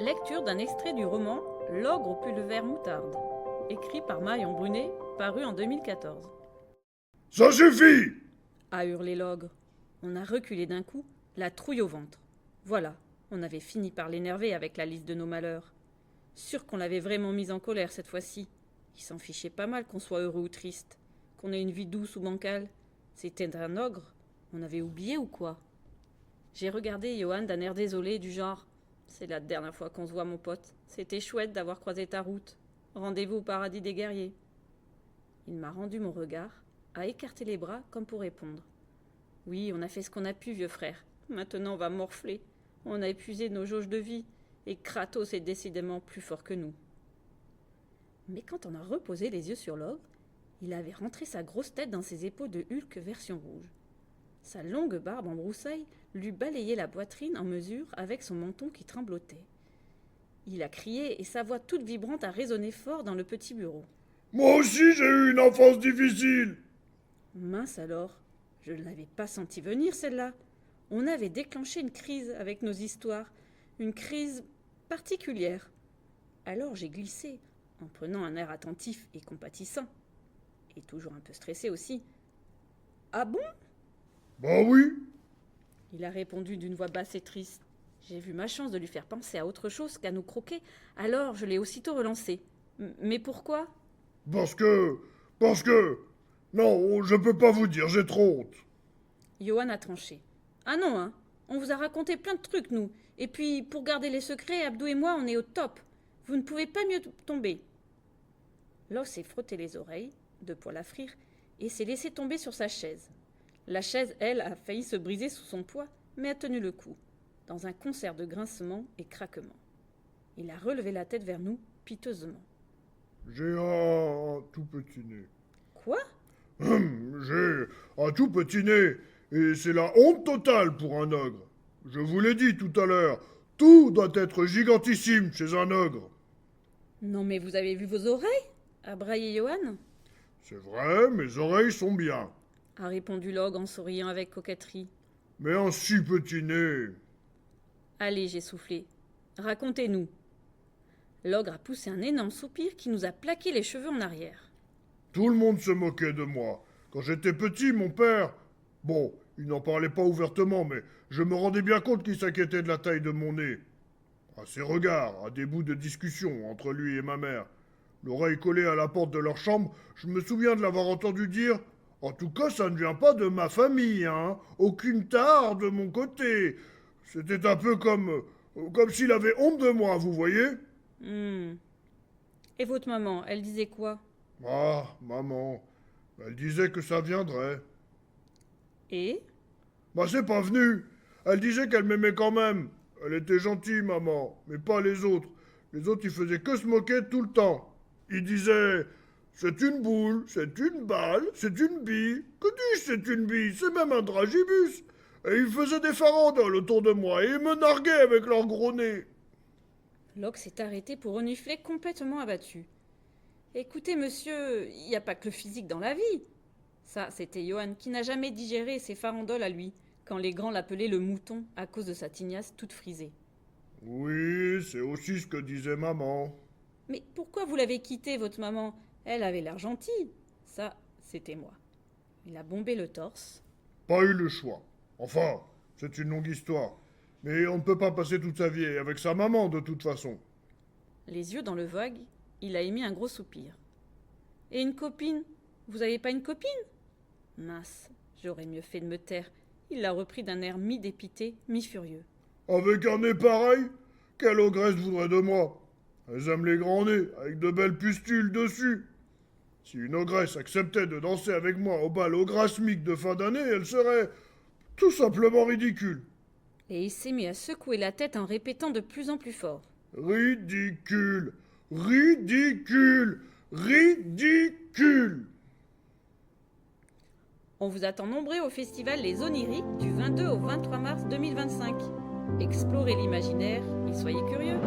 Lecture d'un extrait du roman L'ogre au pull vert moutarde, écrit par Marion Brunet, paru en 2014. Ça suffit! A hurlé l'ogre. On a reculé d'un coup, la trouille au ventre. Voilà, on avait fini par l'énerver avec la liste de nos malheurs. Sûr qu'on l'avait vraiment mise en colère cette fois-ci. Il s'en fichait pas mal qu'on soit heureux ou triste, qu'on ait une vie douce ou bancale. C'était un ogre. On avait oublié ou quoi? J'ai regardé Johan d'un air désolé du genre « C'est la dernière fois qu'on se voit, mon pote. C'était chouette d'avoir croisé ta route. Rendez-vous au paradis des guerriers. » Il m'a rendu mon regard, a écarté les bras comme pour répondre. « Oui, on a fait ce qu'on a pu, vieux frère. Maintenant, on va morfler. On a épuisé nos jauges de vie, et Kratos est décidément plus fort que nous. » Mais quand on a reposé les yeux sur l'ogre, il avait rentré sa grosse tête dans ses épaules de Hulk version rouge. Sa longue barbe en broussailles lui balayait la poitrine en mesure avec son menton qui tremblotait. Il a crié et sa voix toute vibrante a résonné fort dans le petit bureau. « Moi aussi j'ai eu une enfance difficile !» Mince alors, je ne l'avais pas senti venir celle-là. On avait déclenché une crise avec nos histoires, une crise particulière. Alors j'ai glissé, en prenant un air attentif et compatissant, et toujours un peu stressé aussi. « Ah bon ?» Bah oui. Il a répondu d'une voix basse et triste. J'ai vu ma chance de lui faire penser à autre chose qu'à nous croquer, alors je l'ai aussitôt relancé. Mais pourquoi ? Parce que... Non, je peux pas vous dire, j'ai trop honte. Johan a tranché. Ah non, hein. On vous a raconté plein de trucs, nous. Et puis, pour garder les secrets, Abdou et moi, on est au top. Vous ne pouvez pas mieux tomber. L'os s'est frotté les oreilles, de poil à frire, et s'est laissé tomber sur sa chaise. La chaise, elle, a failli se briser sous son poids, mais a tenu le coup, dans un concert de grincements et craquements. Il a relevé la tête vers nous, piteusement. J'ai un tout petit nez. Quoi ? J'ai un tout petit nez, et c'est la honte totale pour un ogre. Je vous l'ai dit tout à l'heure, tout doit être gigantissime chez un ogre. Non mais vous avez vu vos oreilles ? A braillé Johan. C'est vrai, mes oreilles sont bien. A répondu l'ogre en souriant avec coquetterie. Mais un si petit nez. Allez, j'ai soufflé. Racontez-nous. L'ogre a poussé un énorme soupir qui nous a plaqué les cheveux en arrière. Tout le monde se moquait de moi. Quand j'étais petit, mon père... Bon, il n'en parlait pas ouvertement, mais je me rendais bien compte qu'il s'inquiétait de la taille de mon nez. À ses regards, à des bouts de discussion entre lui et ma mère. L'oreille collée à la porte de leur chambre, je me souviens de l'avoir entendu dire « En tout cas, ça ne vient pas de ma famille, hein. Aucune tare de mon côté. » C'était un peu comme s'il avait honte de moi, vous voyez ? Et votre maman, elle disait quoi ? Ah, maman, elle disait que ça viendrait. Et ? Bah c'est pas venu. Elle disait qu'elle m'aimait quand même. Elle était gentille, maman, mais pas les autres. Les autres, ils faisaient que se moquer tout le temps. Ils disaient « C'est une boule, c'est une balle, c'est une bille. Que dis-je, c'est une bille, c'est même un dragibus. » Et ils faisaient des farandoles autour de moi et ils me narguaient avec leur gros nez. L'ogre s'est arrêté pour renifler complètement abattu. Écoutez, monsieur, il n'y a pas que le physique dans la vie. Ça, c'était Johan qui n'a jamais digéré ses farandoles à lui, quand les grands l'appelaient le mouton à cause de sa tignasse toute frisée. Oui, c'est aussi ce que disait maman. Mais pourquoi vous l'avez quittée, votre maman ? Elle avait l'air gentille. Ça, c'était moi. Il a bombé le torse. Pas eu le choix. Enfin, c'est une longue histoire. Mais on ne peut pas passer toute sa vie avec sa maman, de toute façon. Les yeux dans le vogue, il a émis un gros soupir. Et une copine ? Vous avez pas une copine ? Mince, j'aurais mieux fait de me taire. Il l'a repris d'un air mi-dépité, mi-furieux. Avec un nez pareil, quelle ogresse voudrait de moi ? Elles aiment les grands nez, avec de belles pustules dessus. Si une ogresse acceptait de danser avec moi au bal ograsmique de fin d'année, elle serait tout simplement ridicule. Et il s'est mis à secouer la tête en répétant de plus en plus fort. Ridicule, ridicule, ridicule. On vous attend nombreux au festival Les Oniriques du 22 au 23 mars 2025. Explorez l'imaginaire et soyez curieux.